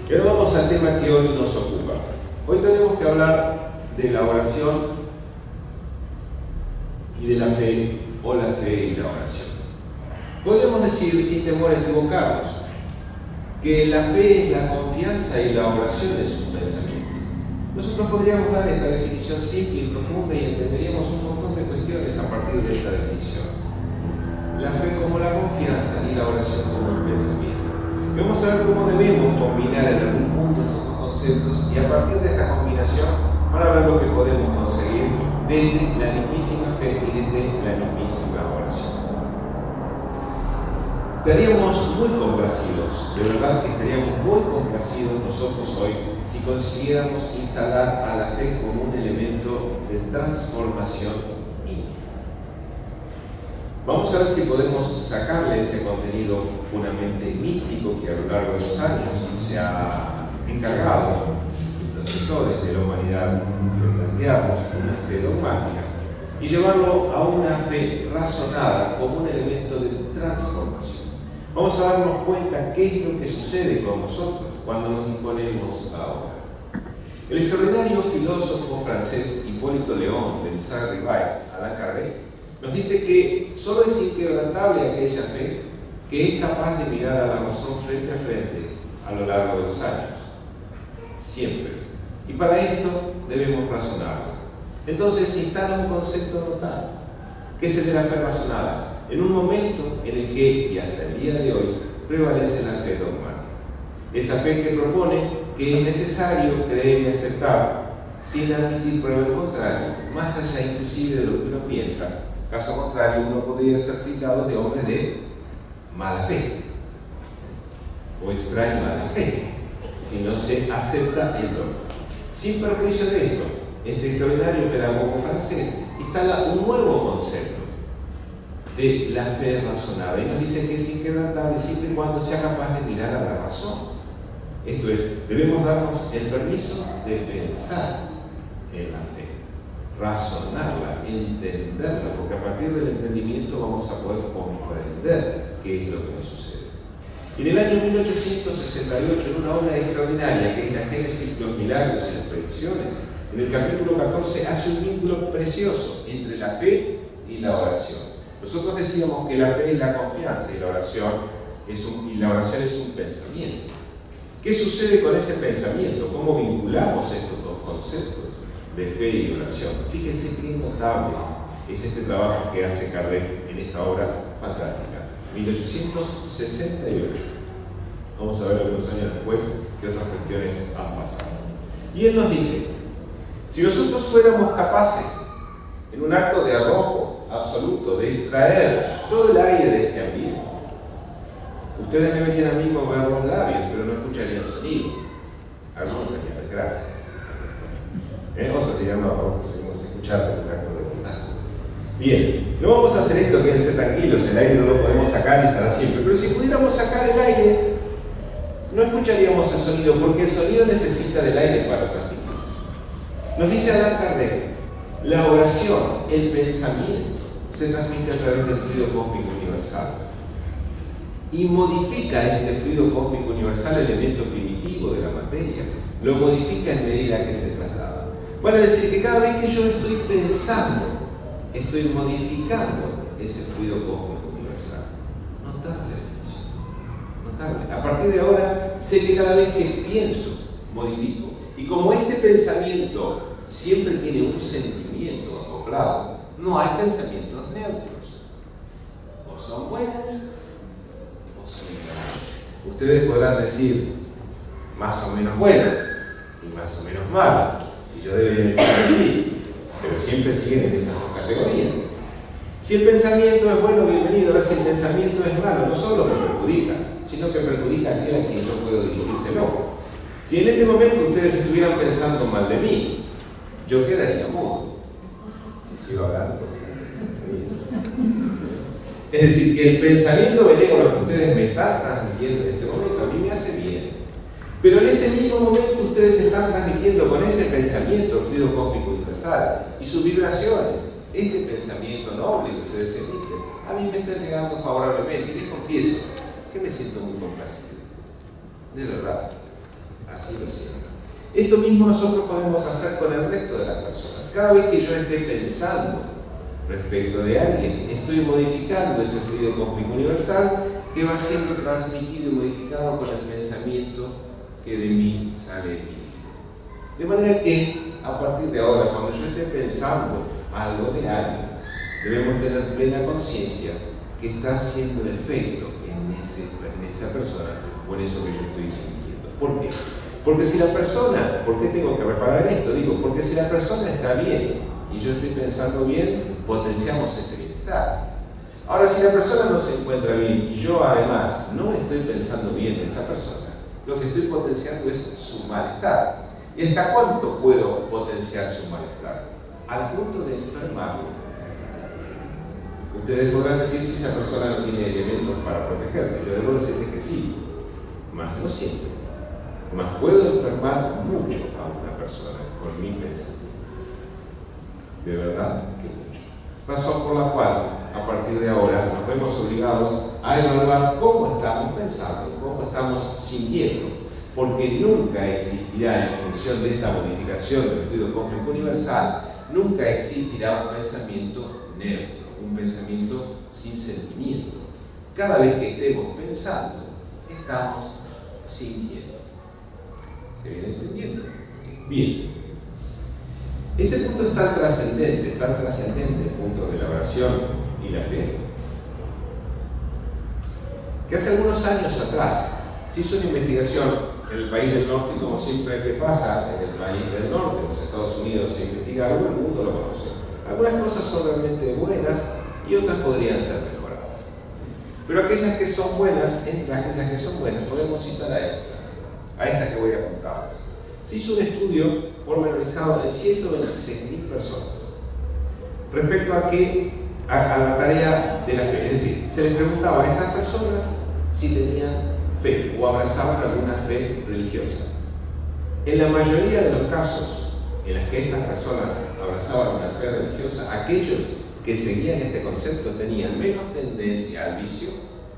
Y ahora vamos al tema que hoy nos ocupa. Hoy tenemos que hablar de la oración y de la fe, o la fe y la oración. Podríamos decir, sin temor a equivocarnos, que la fe es la confianza y la oración es un pensamiento. Nosotros podríamos dar esta definición simple y profunda y entenderíamos un montón de cuestiones a partir de esta definición. La fe como la confianza y la oración como el pensamiento. Y vamos a ver cómo debemos combinar en algún punto estos dos conceptos y a partir de esta combinación van a ver lo que podemos conseguir desde la mismísima fe y desde la mismísima oración. Estaríamos muy complacidos, de verdad que estaríamos muy complacidos nosotros hoy si consiguiéramos instalar a la fe como un elemento de transformación íntima. Vamos a ver si podemos sacarle ese contenido puramente místico que a lo largo de los años se ha encargado los sectores de la humanidad de plantearnos una fe dogmática y llevarlo a una fe razonada como un elemento de transformación. Vamos a darnos cuenta qué es lo que sucede con nosotros cuando nos disponemos a orar. El extraordinario filósofo francés Hipólito León, de Saint-Rivail, Allan Kardec, nos dice que solo es inquebrantable aquella fe que es capaz de mirar a la razón frente a frente a lo largo de los años. Siempre. Y para esto debemos razonarlo. Entonces se instala un concepto notable, que es el de la fe razonada, en un momento en el que, y hasta el día de hoy, prevalece la fe dogmática. Esa fe que propone que es necesario creer y aceptar, sin admitir prueba del contrario, más allá inclusive de lo que uno piensa. Caso contrario, uno podría ser tildado de hombre de mala fe o extraño a la fe, si no se acepta el dogma. Sin perjuicio de esto, este extraordinario pedagogo francés instala un nuevo concepto de la fe razonada y nos dice que es inquebrantable siempre y cuando sea capaz de mirar a la razón. Esto es, debemos darnos el permiso de pensar en la fe, razonarla, entenderla, porque a partir del entendimiento vamos a poder comprender qué es lo que nos sucede. Y en el año 1868, en una obra extraordinaria que es la Génesis, los milagros y las predicciones, en el capítulo 14 hace un vínculo precioso entre la fe y la oración. Nosotros decíamos que la fe es la confianza y la oración es un pensamiento. ¿Qué sucede con ese pensamiento? ¿Cómo vinculamos estos dos conceptos de fe y oración? Fíjense qué notable es este trabajo que hace Kardec en esta obra fantástica, 1868. Vamos a ver algunos años después qué otras cuestiones han pasado. Y él nos dice, si nosotros fuéramos capaces, en un acto de arrojo absoluto, de extraer todo el aire de este ambiente, ustedes me verían a mí mover los labios, pero no escucharían sonido. Algunos darían las gracias. Otros dirían, no, preferimos escucharte en un acto de bondad. Bien, no vamos a hacer esto, quédense tranquilos, el aire no lo podemos sacar y estará siempre. Pero si pudiéramos sacar el aire, no escucharíamos el sonido, porque el sonido necesita del aire para transmitirse. Nos dice Allan Kardec, la oración, el pensamiento, se transmite a través del fluido cósmico universal. Y modifica este fluido cósmico universal, elemento primitivo de la materia, lo modifica en medida que se traslada. Vale decir que cada vez que yo estoy pensando, estoy modificando ese fluido cósmico universal. Notable definición. Notable. A partir de ahora, sé que cada vez que pienso, modifico. Y como este pensamiento siempre tiene un sentimiento acoplado, no hay pensamientos neutros. O son buenos, o son malos. Ustedes podrán decir más o menos bueno y más o menos malo. Y yo debería decir así, pero siempre siguen en esas dos categorías. Si el pensamiento es bueno, bienvenido. Ahora, si el pensamiento es malo, no solo me perjudica, sino que perjudica a aquel a quien yo puedo dirigírselo. Si en este momento ustedes estuvieran pensando mal de mí, yo quedaría mudo. Si sigo hablando, es decir, que el pensamiento benévolo que ustedes me están transmitiendo en este momento a mí me hace bien. Pero en este mismo momento ustedes están transmitiendo con ese pensamiento el fluido cósmico universal y sus vibraciones. Este pensamiento noble que ustedes emiten, a mí me está llegando favorablemente. Y les confieso que me siento muy complacido. De verdad. así lo siento. Esto mismo nosotros podemos hacer con el resto de las personas. Cada vez que yo esté pensando respecto de alguien, estoy modificando ese fluido cósmico universal que va siendo transmitido y modificado con el pensamiento que de mí sale. De manera que, a partir de ahora, cuando yo esté pensando algo de alguien, debemos tener plena conciencia que está haciendo el efecto en esa persona o en eso que yo estoy sintiendo. ¿Por qué? Porque si la persona, ¿por qué tengo que reparar en esto? Digo, porque si la persona está bien y yo estoy pensando bien, potenciamos ese bienestar. Ahora, si la persona no se encuentra bien y yo además no estoy pensando bien de esa persona, lo que estoy potenciando es su malestar. ¿Y hasta cuánto puedo potenciar su malestar? Al punto de enfermarlo. Ustedes podrán decir si esa persona no tiene elementos para protegerse. Yo debo decirles que sí, más no siempre. Más puedo enfermar mucho a una persona con mi pensamiento. De verdad que mucho. Razón por la cual, a partir de ahora, nos vemos obligados a evaluar cómo estamos pensando, cómo estamos sintiendo, porque nunca existirá, en función de esta modificación del fluido cósmico universal, nunca existirá un pensamiento neutro, un pensamiento sin sentimiento. Cada vez que estemos pensando, estamos sintiendo. ¿Se viene entendiendo? Bien. Este punto es tan trascendente, el punto de la oración y la fe, que hace algunos años atrás se hizo una investigación en el país del norte, y como siempre que pasa en el país del norte, en los Estados Unidos se investigaron, el mundo lo conoce. Algunas cosas son realmente buenas y otras podrían ser mejoradas. Pero aquellas que son buenas, entre aquellas que son buenas, podemos citar a estas que voy a contarles. Se hizo un estudio pormenorizado de 126.000 personas respecto a la tarea de la fe. Es decir, se les preguntaba a estas personas si tenían fe o abrazaban alguna fe religiosa. En la mayoría de los casos en los que estas personas abrazaban una fe religiosa, aquellos que seguían este concepto tenían menos tendencia al vicio,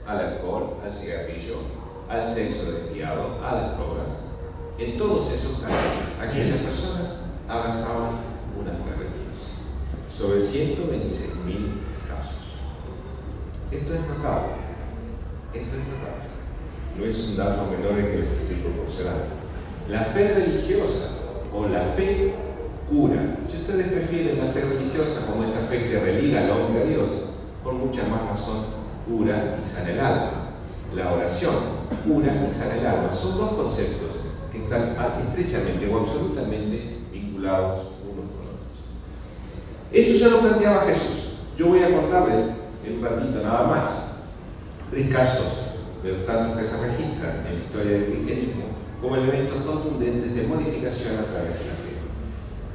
al alcohol, al cigarrillo, al sexo desviado, a las drogas. En todos esos casos, aquellas personas abrazaban una fe religiosa. Sobre 126.000 casos. Esto es notable. No es un dato menor que les estoy proporcionando. La fe religiosa o la fe cura. Si ustedes prefieren la fe religiosa como esa fe que religa al hombre a Dios, por mucha más razón cura y sana el alma. La oración cura y sana el alma. Son dos conceptos que están estrechamente o absolutamente vinculados unos con otros. Esto ya lo planteaba Jesús. Yo voy a contarles en un ratito nada más 3 casos de los tantos que se registran en la historia del cristianismo como elementos contundentes de modificación a través de la fe.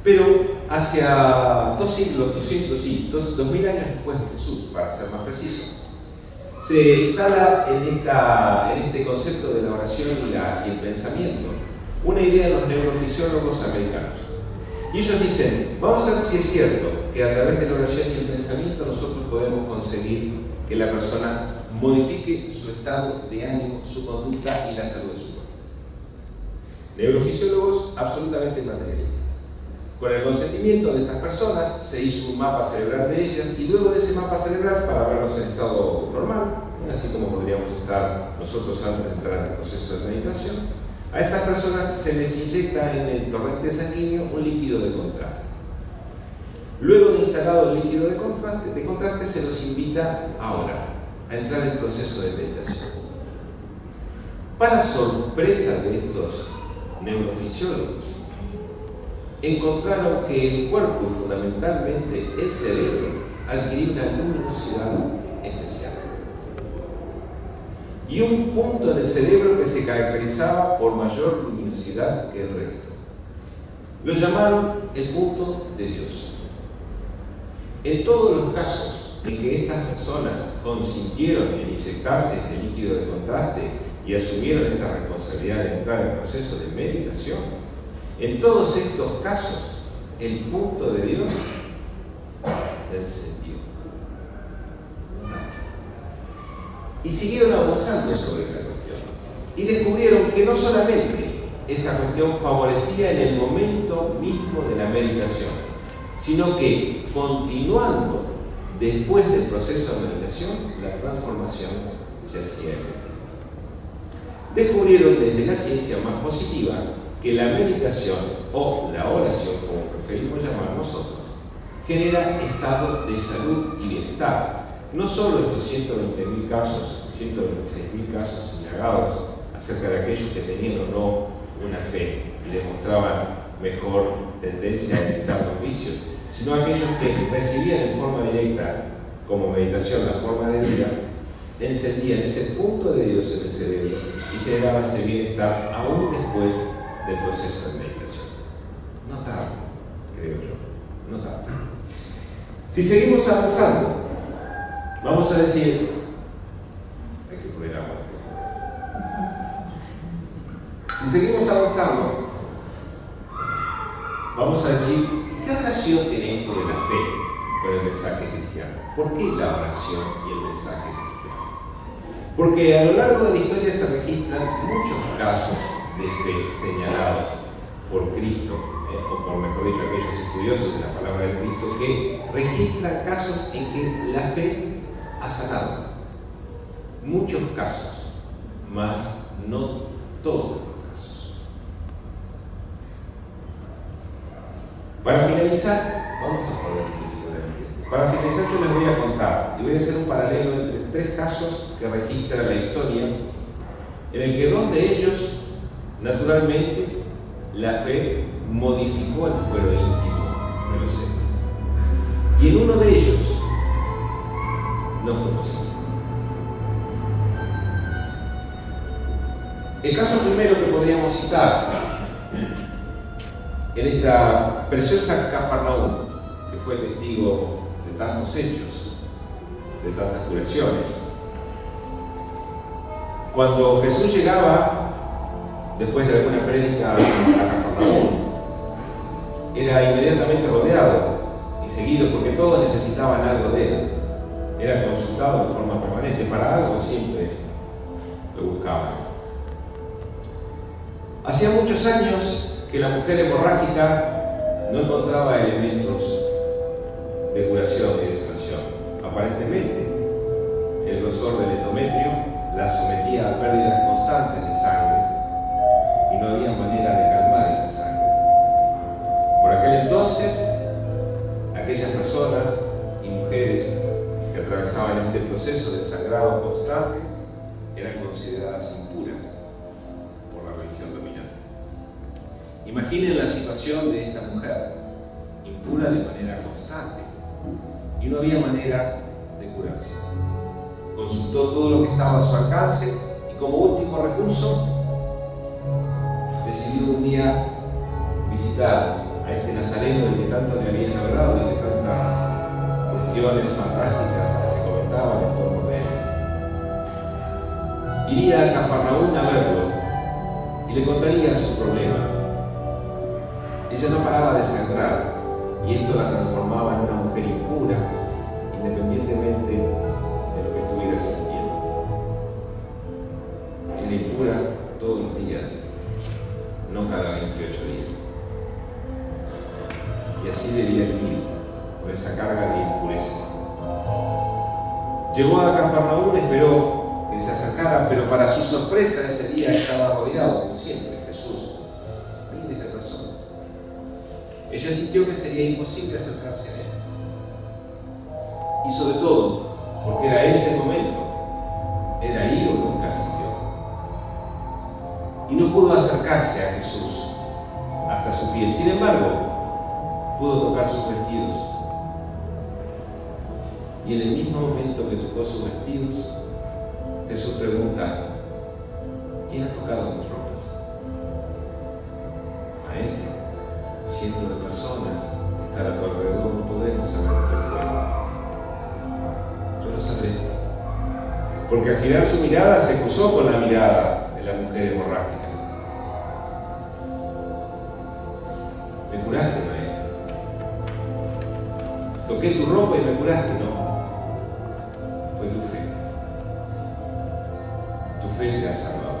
Pero hacia 2000 años después de Jesús, para ser más preciso, se instala en este concepto de la oración y el pensamiento una idea de los neurofisiólogos americanos. Y ellos dicen, vamos a ver si es cierto que a través de la oración y el pensamiento nosotros podemos conseguir que la persona modifique su estado de ánimo, su conducta y la salud de su cuerpo. Neurofisiólogos absolutamente materialistas. Con el consentimiento de estas personas se hizo un mapa cerebral de ellas y luego de ese mapa cerebral, para verlos en estado normal, así como podríamos estar nosotros antes de entrar en el proceso de meditación, a estas personas se les inyecta en el torrente sanguíneo un líquido de contraste. Luego de instalado el líquido de contraste se los invita ahora a entrar en el proceso de meditación. Para sorpresa de estos neurofisiólogos, encontraron que el cuerpo y fundamentalmente el cerebro adquiría una luminosidad especial. Y un punto en el cerebro que se caracterizaba por mayor luminosidad que el resto. Lo llamaron el punto de Dios. En todos los casos en que estas personas consintieron en inyectarse este líquido de contraste y asumieron esta responsabilidad de entrar en el proceso de meditación, en todos estos casos, el punto de Dios se encendió. Y siguieron avanzando sobre esta cuestión. Y descubrieron que no solamente esa cuestión favorecía en el momento mismo de la meditación, sino que continuando después del proceso de meditación, la transformación se hacía efectiva. Descubrieron desde la ciencia más positiva que la meditación o la oración, como preferimos llamar nosotros, genera estado de salud y bienestar. No solo estos 120.000 casos, 126.000 casos indagados acerca de aquellos que tenían o no una fe y demostraban mejor tendencia a evitar los vicios, sino aquellos que recibían en forma directa como meditación la forma de vida, encendían ese punto de Dios en el cerebro y generaban ese bienestar aún después del proceso de meditación. Notable, creo yo, notable. Si seguimos avanzando, vamos a decir, hay que poner agua. Si seguimos avanzando, vamos a decir, ¿qué relación tiene esto de la fe con el mensaje cristiano? ¿Por qué la oración y el mensaje cristiano? Porque a lo largo de la historia se registran muchos casos de fe señalados por Cristo, o por mejor dicho, aquellos estudiosos de la palabra de Cristo, que registran casos en que la fe ha sanado. Muchos casos, mas no todos los casos. Para finalizar, vamos a poner un poquito de ambiente. Para finalizar, yo les voy a contar, y voy a hacer un paralelo entre tres casos que registra la historia, en el que dos de ellos, naturalmente, la fe modificó el fuero íntimo de los seres. Y en uno de ellos no fue posible. El caso primero que podríamos citar en esta preciosa Cafarnaúm, que fue testigo de tantos hechos, de tantas curaciones. Cuando Jesús llegaba, después de alguna prédica a Cafarnaúm, era inmediatamente rodeado y seguido porque todos necesitaban algo de él. Era consultado de forma permanente, para algo siempre lo buscaban. Hacía muchos años que la mujer hemorrágica no encontraba elementos de curación y de sanación. Aparentemente, el grosor del endometrio la sometía a pérdidas constantes de sangre y no había manera de calmar esa sangre. Por aquel entonces, aquellas personas y mujeres que atravesaban este proceso de sangrado constante eran consideradas impuras por la religión dominante. Imaginen la situación de esta mujer, impura de manera constante, y no había manera de curarse. Consultó todo lo que estaba a su alcance y como último recurso decidió un día visitar a este nazareno del que tanto le habían hablado y de tantas cuestiones fantásticas que se comentaban en torno de él. Iría a Cafarnaúm a verlo y le contaría su problema. Ella no paraba de sangrar y esto la transformaba en una mujer impura, independientemente de lo que estuviera sintiendo. Era impura todos los días, no cada 28 días. Y así debía vivir, con esa carga de impureza. Llegó a Cafarnaúm, esperó que se acercara, pero para su sorpresa ese día estaba rodeado, como siempre, Jesús, miles de personas. Ella sintió que sería imposible acercarse a él. Y sobre todo, porque era ese momento, era ahí o nunca sintió. Y no pudo acercarse a Jesús hasta su piel. Sin embargo, pudo tocar sus vestidos. Y en el mismo momento que tocó sus vestidos, Jesús pregunta: ¿quién ha tocado mis ropas? Maestro, cientos de personas están a tu alrededor, no podremos saber quién fue. Yo lo sabré. Porque al girar su mirada se cruzó con la mirada de la mujer hemorrágica. Me curaste, maestro. Toqué tu ropa y me curaste, no. Fue tu fe. Tu fe te ha salvado.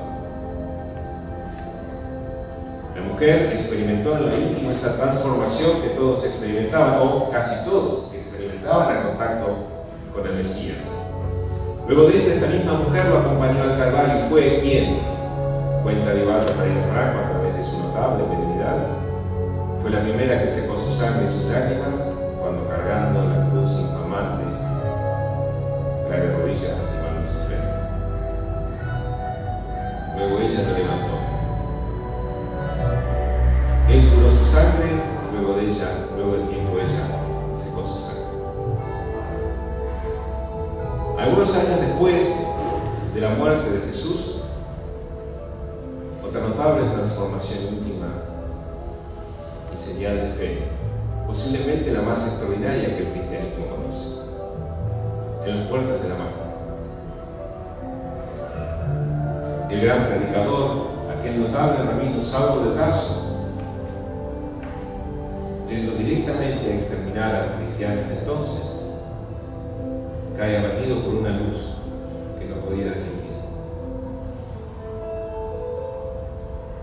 mujer experimentó en lo íntimo esa transformación que todos experimentaban, o casi todos experimentaban al contacto con el Mesías. Luego de esta misma mujer lo acompañó al Calvario y fue quien, cuenta Divaldo Pereira Franco a través de su notable benignidad, fue la primera que secó su sangre y sus lágrimas cuando, cargando la cruz infamante, cae de rodillas lastimando su frente. Luego ella lo levantó. Él curó su sangre, luego del tiempo ella secó su sangre. Algunos años después de la muerte de Jesús, otra notable transformación íntima y señal de fe, posiblemente la más extraordinaria que el cristianismo conoce, en las puertas de Damasco. El gran predicador, aquel notable rabino Saulo de Tarso, yendo directamente a exterminar a los cristianos de entonces, cae abatido por una luz que no podía definir.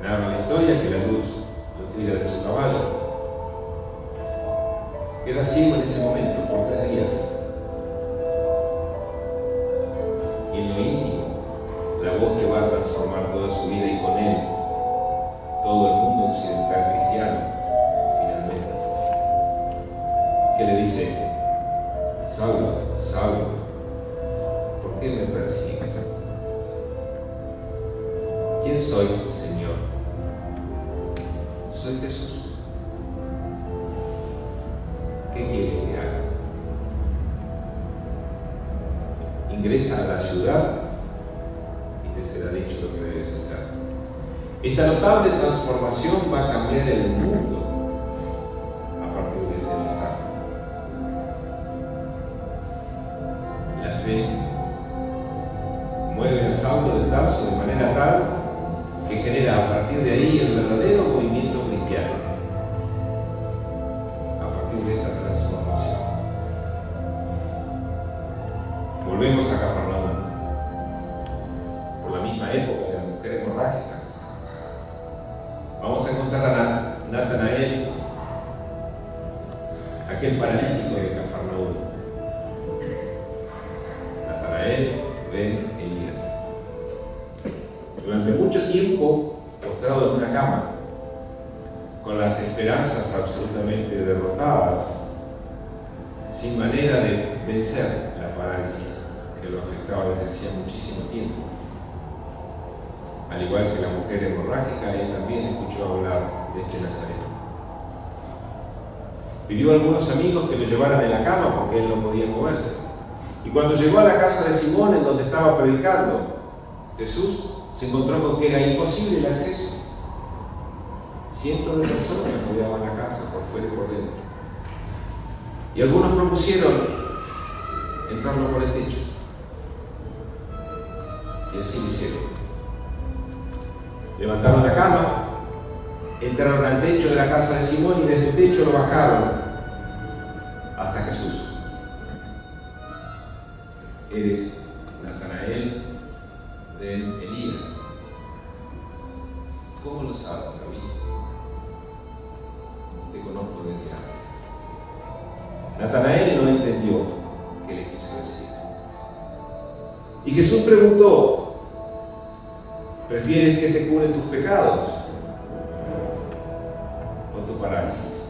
Narra la historia que la luz lo tira de su caballo. Queda ciego en ese momento por 3 días. Y en lo íntimo, la voz que va a transformar toda su vida y con él todo el mundo occidental cristiano, finalmente, que le dice: Saulo, Saulo, ¿por qué me persigues? ¿Quién sois, Señor? Soy Jesús. ¿Qué quieres que haga? Ingresa a la ciudad y te será dicho lo que debes hacer. Esta notable transformación va a cambiar el mundo a partir de este mensaje. La fe mueve a Saulo de Tarso de manera tal que genera a partir de ahí el verdadero movimiento cristiano. A partir de esta transformación. Volvemos a Cafarnaúm. Por la misma época de la mujer hemorrágica, vamos a encontrar a Natanael, aquel paralítico de Cafarnaúm. Natanael ben Elías. Durante mucho tiempo postrado en una cama, con las esperanzas absolutamente derrotadas, sin manera de vencer la parálisis que lo afectaba desde hacía muchísimo tiempo. Al igual que la mujer hemorrágica, él también escuchó hablar de este Nazareno. Pidió a algunos amigos que lo llevaran en la cama porque él no podía moverse. Y cuando llegó a la casa de Simón, en donde estaba predicando, Jesús se encontró con que era imposible el acceso. Cientos de personas rodeaban la casa por fuera y por dentro. Y algunos propusieron entrarlo por el techo. Y así lo hicieron. Levantaron la cama, entraron al techo de la casa de Simón y desde el techo lo bajaron hasta Jesús. Eres Natanael ben Elías. ¿Cómo lo sabes, Rabí? Te conozco desde antes. Natanael no entendió qué le quiso decir. Y Jesús preguntó: ¿prefieres que te cure tus pecados o tu parálisis?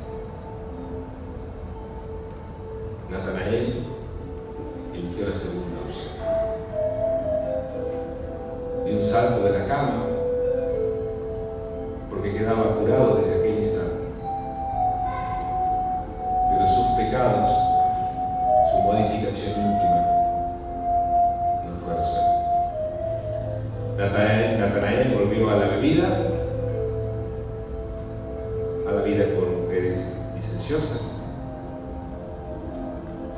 Natanael eligió la segunda opción. Dio un salto de la cama porque quedaba curado desde aquel instante. Pero sus pecados, su modificación íntima, no fue resuelta. Natanael volvió a la vida con mujeres licenciosas,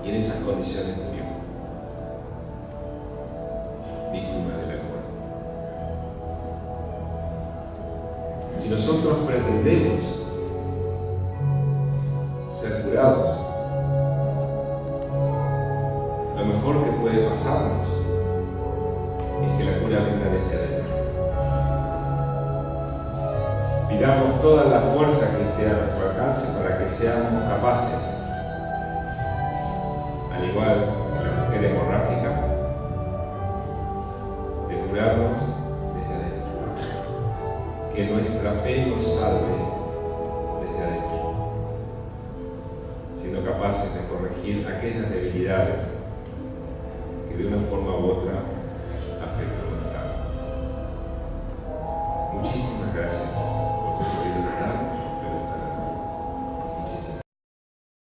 y en esas condiciones murió, víctima de la muerte. Si nosotros pretendemos ser curados, lo mejor que puede pasarnos es que la cura venga desde adentro. Pidamos toda la fuerza que esté a nuestro alcance para que seamos capaces, al igual que la mujer hemorrágica, de curarnos desde adentro. Que nuestra fe nos salve desde adentro, siendo capaces de corregir aquellas debilidades que de una forma u otra afectan nuestra alma. Muchísimas gracias.